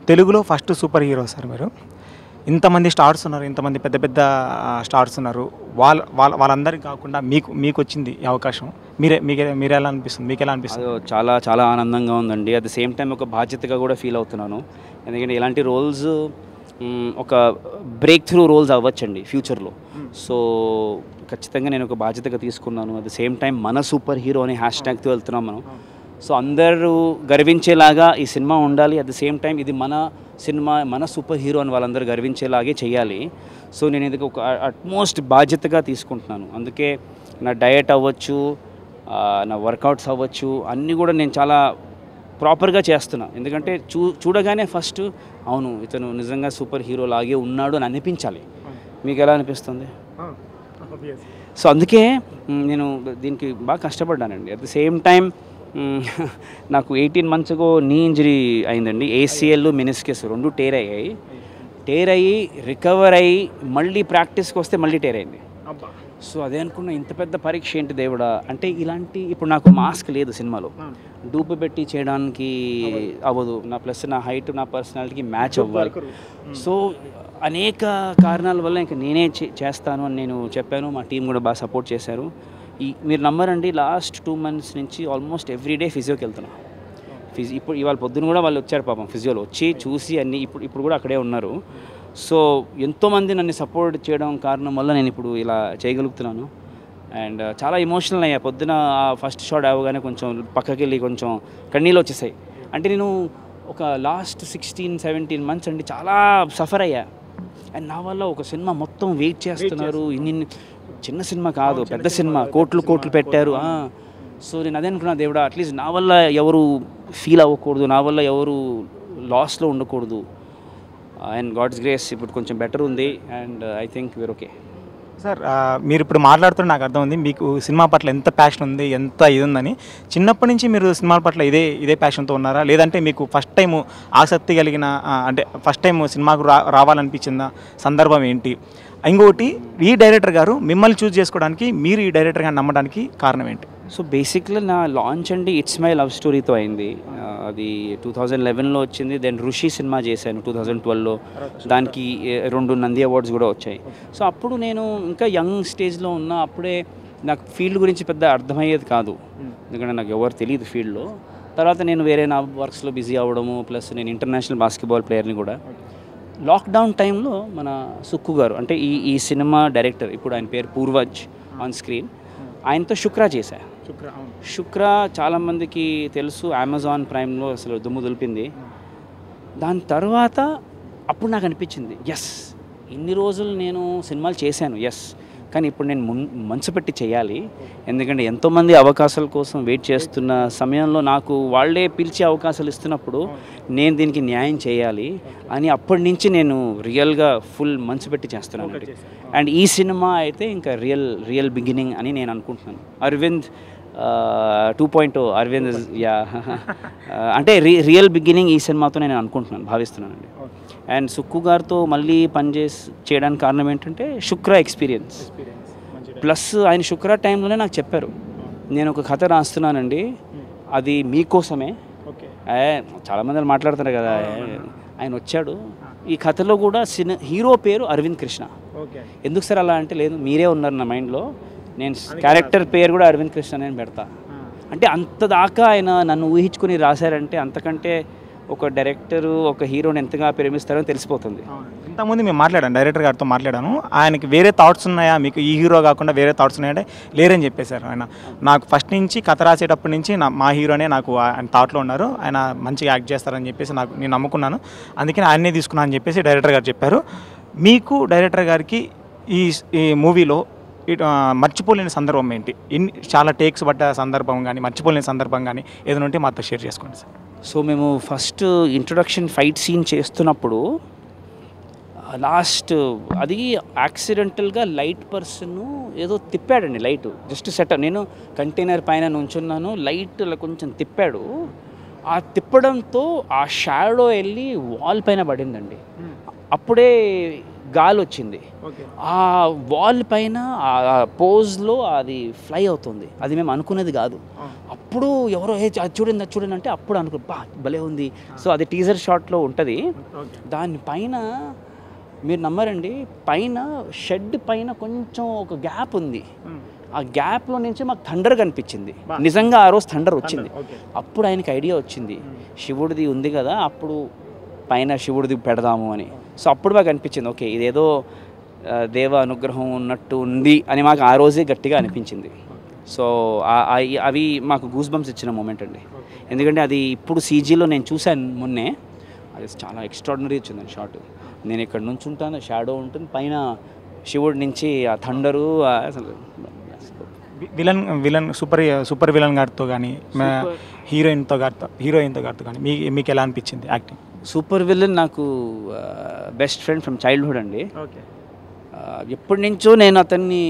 తెలుగులో first super hero sir మీరు. ఇంతమంది స్టార్స్ ఉన్నారు, ఇంతమంది పెద్ద పెద్ద స్టార్స్ ఉన్నారు. వాళ్ళందరికీ కాకుండా మీకొచ్చింది ఈ అవకాశం. మీరు ఎలా అనిపిస్తుంది, మీకు ఎలా అనిపిస్తుంది? చాలా చాలా ఆనందంగా ఉందండి. అట్ ద సేమ్ టైం ఒక బాధ్యతగా కూడా ఫీల్ అవుతున్నాను. ఎందుకంటే ఇలాంటి రోల్స్ ఒక బ్రేక్ త్రూ రోల్స్ అవ్వచ్చండి ఫ్యూచర్లో. సో ఖచ్చితంగా నేను ఒక బాధ్యతగా తీసుకున్నాను. అట్ ద సేమ్ టైం మన సూపర్ హీరో అనే హ్యాష్ ట్యాగ్తో వెళ్తున్నాం మనం. సో అందరూ గర్వించేలాగా ఈ సినిమా ఉండాలి. అట్ ద సేమ్ టైం ఇది మన సినిమా, మన సూపర్ హీరో అని వాళ్ళందరూ గర్వించేలాగే చేయాలి. సో నేను ఇది ఒక అట్మోస్ట్ బాధ్యతగా తీసుకుంటున్నాను. అందుకే నా డయట్ అవ్వచ్చు, నా వర్కౌట్స్ అవ్వచ్చు, అన్నీ కూడా నేను చాలా ప్రాపర్గా చేస్తున్నా. ఎందుకంటే చూడగానే ఫస్ట్ అవును ఇతను నిజంగా సూపర్ హీరో లాగే ఉన్నాడు అని అనిపించాలి. మీకు ఎలా అనిపిస్తుంది? సో అందుకే నేను దీనికి బాగా కష్టపడ్డానండి. అట్ ద సేమ్ టైం నాకు 18 months ago నీ ఇంజరీ అయిందండి. ఏసీఎల్ మెనిస్కస్ రెండు టేర్ అయ్యి రికవర్ అయ్యి మళ్ళీ ప్రాక్టీస్కి వస్తే మళ్ళీ టేర్ అయింది. సో అదే అనుకున్న, ఇంత పెద్ద పరీక్ష ఏంటి దేవుడా అంటే. ఇలాంటి ఇప్పుడు నాకు మాస్క్ లేదు సినిమాలో, డూపు పెట్టి చేయడానికి అవ్వదు. నా హైట్ నా పర్సనాలిటీకి మ్యాచ్ అవ్వాలి. సో అనేక కారణాల వల్ల ఇంకా నేనే చేస్తాను అని నేను చెప్పాను. మా టీం కూడా బాగా సపోర్ట్ చేశారు. మీరు నమ్మరండి, లాస్ట్ 2 months నుంచి ఆల్మోస్ట్ ఎవ్రీడే ఫిజియోకి వెళ్తున్నా. ఇప్పుడు ఇవాళ పొద్దున కూడా వాళ్ళు వచ్చారు పాపం, ఫిజియోలో వచ్చి చూసి అన్నీ ఇప్పుడు కూడా అక్కడే ఉన్నారు. సో ఎంతోమంది నన్ను సపోర్ట్ చేయడం కారణం వల్ల నేను ఇప్పుడు ఇలా చేయగలుగుతున్నాను. అండ్ చాలా ఎమోషనల్ అయ్యా. పొద్దున ఫస్ట్ షాట్ అవ్వగానే కొంచెం పక్కకి వెళ్ళి కొంచెం కన్నీళ్ళు వచ్చేసాయి. అంటే నేను ఒక లాస్ట్ 16-17 months అండి చాలా సఫర్ అయ్యా. అండ్ నా వల్ల ఒక సినిమా మొత్తం వెయిట్ చేస్తున్నారు. ఇన్ని చిన్న సినిమా కాదు, పెద్ద సినిమా, కోట్లు పెట్టారు. సో నేను అదే అనుకున్నా, దేవుడా అట్లీస్ట్ నా వల్ల ఎవరు ఫీల్ అవ్వకూడదు, నా వల్ల ఎవరు లాస్లో ఉండకూడదు. అండ్ గాడ్స్ గ్రేస్ ఇప్పుడు కొంచెం బెటర్ ఉంది. And I think we're okay. Sir మీరు ఇప్పుడు మాట్లాడుతున్న నాకు అర్థం ఉంది మీకు సినిమా పట్ల ఎంత ప్యాషన్ ఉంది, ఎంత ఇది ఉందని. చిన్నప్పటి నుంచి మీరు సినిమాల పట్ల ఇదే ప్యాషన్తో ఉన్నారా, లేదంటే మీకు ఫస్ట్ టైం ఆసక్తి కలిగిన అంటే ఫస్ట్ టైం సినిమాకు రావాలనిపించిన సందర్భం ఏంటి? ఇంకొకటి, ఈ డైరెక్టర్ గారు మిమ్మల్ని చూస్ చేసుకోవడానికి, మీరు ఈ డైరెక్టర్ గారిని నమ్మడానికి కారణం ఏంటి? సో బేసిక్లీ నా లాంచ్ అండి ఇట్స్ మై లవ్ స్టోరీతో అయింది. అది 2011లో వచ్చింది. దెన్ ఋషి సినిమా చేశాను 2012లో. దానికి 2 నంది అవార్డ్స్ కూడా వచ్చాయి. సో అప్పుడు నేను ఇంకా యంగ్ స్టేజ్లో ఉన్నా. అప్పుడే నాకు ఫీల్డ్ గురించి పెద్ద అర్థమయ్యేది కాదు, ఎందుకంటే నాకు ఎవరు తెలియదు ఫీల్డ్లో. తర్వాత నేను వేరే నా వర్క్స్లో బిజీ అవ్వడము, ప్లస్ నేను ఇంటర్నేషనల్ బాస్కెట్బాల్ ప్లేయర్ని కూడా. లాక్డౌన్ టైంలో మన సుక్కు గారు అంటే ఈ సినిమా డైరెక్టర్, ఇప్పుడు ఆయన పేరు పూర్వజ్ ఆన్ స్క్రీన్, ఆయనతో శుక్రా చేశా. శుక్ర చాలామందికి తెలుసు, అమెజాన్ ప్రైమ్లో అసలు దుమ్ము దులిపింది. దాని తర్వాత అప్పుడు నాకు అనిపించింది, ఎస్ ఇన్ని రోజులు నేను సినిమాలు చేశాను, ఎస్ కానీ ఇప్పుడు నేను మనసు పెట్టి చేయాలి. ఎందుకంటే ఎంతోమంది అవకాశాల కోసం వెయిట్ చేస్తున్న సమయంలో నాకు వాళ్ళే పిలిచి అవకాశాలు ఇస్తున్నప్పుడు నేను దీనికి న్యాయం చేయాలి అని అప్పటి నుంచి నేను రియల్గా ఫుల్ మనసు పెట్టి చేస్తున్నాను. అండ్ ఈ సినిమా అయితే ఇంకా రియల్ బిగినింగ్ అని నేను అనుకుంటున్నాను. అరవింద్ 2.0 అరవింద్ అంటే రియల్ బిగినింగ్ ఈ సినిమాతో నేను భావిస్తున్నానండి. అండ్ సుక్కు గారితో మళ్ళీ చేయడానికి కారణం ఏంటంటే శుక్ర ఎక్స్పీరియన్స్, ప్లస్ ఆయన శుక్ర టైంలోనే నాకు చెప్పారు, నేను ఒక కథ రాస్తున్నానండి, అది మీకోసమే. చాలామంది మాట్లాడుతున్నారు కదా, ఆయన వచ్చాడు. ఈ కథలో కూడా హీరో పేరు అరవింద్ కృష్ణ. ఎందుకు సార్ అలా అంటే, లేదు మీరే ఉన్నారు నా మైండ్లో, నేను క్యారెక్టర్ పేరు కూడా అరవింద్ కృష్ణ నేను పెడతా అంటే. అంత దాకా ఆయన నన్ను ఊహించుకుని రాశారంటే, అంతకంటే ఒక డైరెక్టరు ఒక హీరోని ఎంతగా ప్రేమిస్తారో తెలిసిపోతుంది. ఇంతకుముందు మేము డైరెక్టర్ గారితో మాట్లాడాను. ఆయనకి వేరే థాట్స్ ఉన్నాయా, మీకు ఈ హీరో కాకుండా వేరే థాట్స్ ఉన్నాయంటే లేరని చెప్పేశారు. ఆయన నాకు ఫస్ట్ నుంచి కథ రాసేటప్పటి నుంచి మా హీరోనే నాకు ఆయన థాట్లో ఉన్నారు, ఆయన మంచిగా యాక్ట్ చేస్తారని చెప్పేసి నేను నమ్ముకున్నాను, అందుకని ఆయన్నే తీసుకున్నాను అని చెప్పేసి డైరెక్టర్ గారు చెప్పారు. మీకు డైరెక్టర్ గారికి ఈ మూవీలో మర్చిపోలేని సందర్భం ఏంటి? చాలా టేక్స్ పడ్డ సందర్భం కానీ, మర్చిపోలేని సందర్భం కానీ ఏదైనా ఉంటే మాతో షేర్ చేసుకోండి సార్. సో మేము ఫస్ట్ ఇంట్రొడక్షన్ ఫైట్ సీన్ చేస్తున్నప్పుడు లాస్ట్ అది యాక్సిడెంటల్గా లైట్ పర్సన్ ఏదో తిప్పాడండి, లైట్ జస్ట్ సెటప్. నేను కంటైనర్ పైన నుంచున్నాను, లైట్ అలా కొంచెం తిప్పాడు. ఆ తిప్పడంతో ఆ షాడో వెళ్ళి వాల్ పైన పడిందండి. అప్పుడే గాలి వచ్చింది, ఆ వాల్ పైన ఆ పోజ్లో అది ఫ్లై అవుతుంది. అది మేము అనుకునేది కాదు. అప్పుడు ఎవరో అది చూడండి అది చూడండి అంటే అప్పుడు అనుకో బా భలే ఉంది. సో అది టీజర్ షాట్లో ఉంటుంది. దానిపైన మీరు నమ్మరండి, పైన షెడ్ పైన కొంచెం ఒక గ్యాప్ ఉంది. ఆ గ్యాప్లో నుంచి మాకు థండర్ కనిపించింది. నిజంగా ఆ రోజు థండర్ వచ్చింది. అప్పుడు ఆయనకి ఐడియా వచ్చింది, శివుడిది ఉంది కదా, అప్పుడు పైన శివుడిది పెడదాము అని. సో అప్పుడు మాకు అనిపించింది, ఓకే ఇదేదో దేవ అనుగ్రహం ఉన్నట్టు ఉంది అని మాకు ఆ రోజే గట్టిగా అనిపించింది. సో అవి మాకు గూస్ బంప్స్ ఇచ్చిన మూమెంట్ అండి. ఎందుకంటే అది ఇప్పుడు సీజీలో నేను చూశాను మొన్నే, అది చాలా ఎక్స్ట్రాడినరీ వచ్చిందండి షాట్. నేను ఇక్కడ నుంచి ఉంటాను, షాడో ఉంటుంది, పైన శివుడి నుంచి ఆ థండరు. అసలు విలన్ సూపర్ విలన్ గారితో కానీ హీరోయిన్తో గారితో కానీ మీకు ఎలా అనిపించింది యాక్టింగ్? సూపర్ విలన్ నాకు బెస్ట్ ఫ్రెండ్ ఫ్రమ్ చైల్డ్హుడ్ అండి. ఎప్పటి నుంచో నేను అతన్ని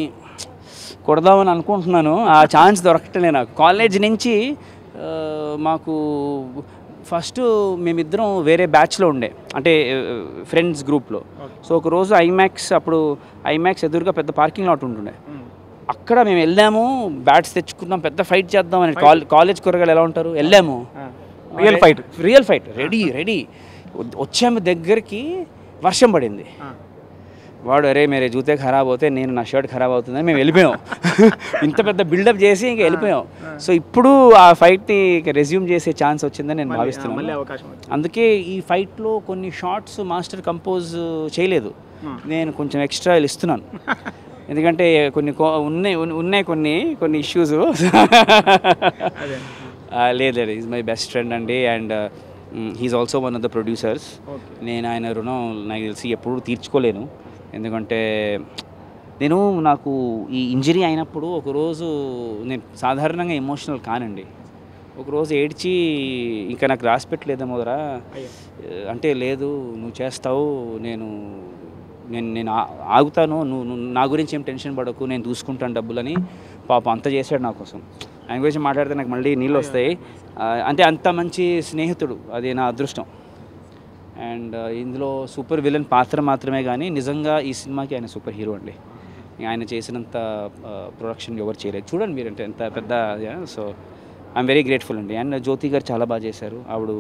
కొడదామని అనుకుంటున్నాను, ఆ ఛాన్స్ దొరకటలే నాకు. కాలేజ్ నుంచి మాకు ఫస్ట్ మేమిద్దరం వేరే బ్యాచ్లో ఉండే, అంటే ఫ్రెండ్స్ గ్రూప్లో. సో ఒకరోజు ఐమాక్స్ ఎదురుగా పెద్ద పార్కింగ్ లాట్ ఉంటుండే. అక్కడ మేము వెళ్ళాము, బ్యాట్స్ తెచ్చుకున్నాం, పెద్ద ఫైట్ చేద్దామని. కాలేజ్ కూరగాయలు ఎలా ఉంటారు, వెళ్ళాము, రియల్ ఫైట్ రెడీ వచ్చాము. దగ్గరికి వర్షం పడింది. వాడు అరే మేరే జూతే ఖరాబ్ అవుతే, నేను నా షర్ట్ ఖరాబ్ అవుతుందని మేము వెళ్ళిపోయాం. ఇంత పెద్ద బిల్డప్ చేసి ఇంక వెళ్ళిపోయాం. సో ఇప్పుడు ఆ ఫైట్ని రెజ్యూమ్ చేసే ఛాన్స్ వచ్చిందని నేను భావిస్తున్నాను. అందుకే ఈ ఫైట్లో కొన్ని షార్ట్స్ మాస్టర్ కంపోజ్ చేయలేదు, నేను కొంచెం ఎక్స్ట్రా ఇస్తున్నాను. ఎందుకంటే కొన్ని ఉన్నాయి కొన్ని ఇష్యూస్. లేదు ఈజ్ మై బెస్ట్ ఫ్రెండ్ అండి, and he is also one of the producers. నేను ఆయన రుణం నాకు తెలిసి ఎప్పుడూ తీర్చుకోలేను. ఎందుకంటే నాకు ఈ ఇంజరీ అయినప్పుడు ఒకరోజు నేను సాధారణంగా ఎమోషనల్ కానండి. ఒకరోజు ఏడ్చి ఇంకా నాకు రాసి పెట్టలేదేమోదరా అంటే, లేదు నువ్వు చేస్తావు, నేను ఆగుతాను, నువ్వు నా గురించి ఏం టెన్షన్ పడకు, నేను చూసుకుంటాను డబ్బులని. పాపం అంత చేశాడు నా కోసం. ఆయన గురించి మాట్లాడితే నాకు మళ్ళీ నీళ్ళు వస్తాయి. అంటే అంత మంచి స్నేహితుడు, అది నా అదృష్టం. అండ్ ఇందులో సూపర్ విలన్ పాత్ర మాత్రమే కానీ నిజంగా ఈ సినిమాకి ఆయన సూపర్ హీరో అండి. ఆయన చేసినంత ప్రొడక్షన్ ఎవరు చేయలేదు. చూడండి మీరు, అంటే ఎంత పెద్ద. సో ఐఎమ్ వెరీ గ్రేట్ఫుల్ అండి. అండ్ జ్యోతి గారు చాలా బాగా చేశారు. ఆవిడ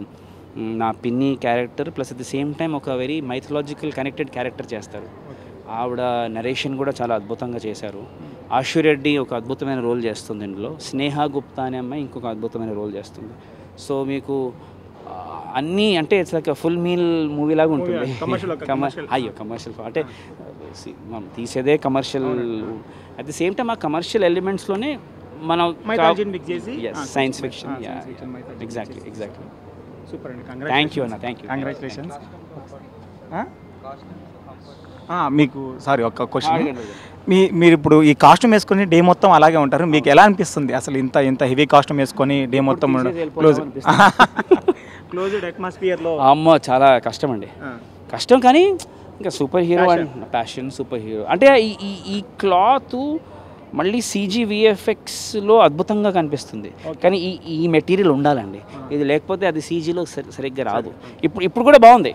నా పిన్ని character plus at the same time ఒక వెరీ మైథలాజికల్ కనెక్టెడ్ క్యారెక్టర్ చేస్తారు. ఆవిడ నరేషన్ కూడా చాలా అద్భుతంగా చేశారు. ఆశు రెడ్డి ఒక అద్భుతమైన రోల్ చేస్తుంది ఇందులో. స్నేహ గుప్తా అనే అమ్మాయి ఇంకొక అద్భుతమైన రోల్ చేస్తుంది. సో మీకు అన్నీ అంటే it's like full meal movie లాగా ఉంటుంది. కమర్షియల్ అంటే మనం తీసేదే commercial. At the same time ఆ కమర్షియల్ ఎలిమెంట్స్లోనే మనం సైన్స్ ఫిక్షన్. ఎగ్జాక్ట్లీ సూపర్ అండి. థ్యాంక్ యూ అన్న, థ్యాంక్ యూ, కంగ్రాచులేషన్స్. మీకు సారీ ఒక్క క్వశ్చన్, మీరు ఇప్పుడు ఈ కాస్ట్యూమ్ వేసుకొని డే మొత్తం అలాగే ఉంటారు, మీకు ఎలా అనిపిస్తుంది అసలు? ఇంత హెవీ కాస్ట్యూమ్ వేసుకొని డే మొత్తం క్లోజ్డ్ అట్మాస్ఫియర్లో? అమ్మో చాలా కష్టం అండి, కష్టం. కానీ ఇంకా super hero and passion, super hero అంటే ఈ క్లాత్ మళ్ళీ CG VFXలో అద్భుతంగా కనిపిస్తుంది. కానీ ఈ మెటీరియల్ ఉండాలండి, ఇది లేకపోతే అది CGలో సరిగ్గా రాదు. ఇప్పుడు కూడా బాగుంది,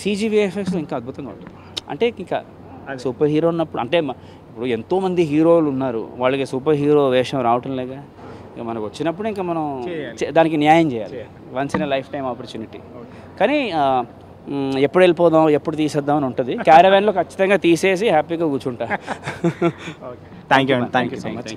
CG VFXలో ఇంకా అద్భుతంగా ఉంటుంది. అంటే ఇంకా సూపర్ హీరో ఉన్నప్పుడు, అంటే ఇప్పుడు ఎంతోమంది హీరోలు ఉన్నారు, వాళ్ళకి సూపర్ హీరో వేషం రావటం లేక, ఇక మనకు వచ్చినప్పుడు ఇంకా మనం దానికి న్యాయం చేయాలి. Once in a life time opportunity. కానీ ఎప్పుడు వెళ్ళిపోదాం, ఎప్పుడు తీసేద్దాం అని ఉంటుంది. క్యారవాన్లో ఖచ్చితంగా తీసేసి హ్యాపీగా కూర్చుంటా. Thank you so much.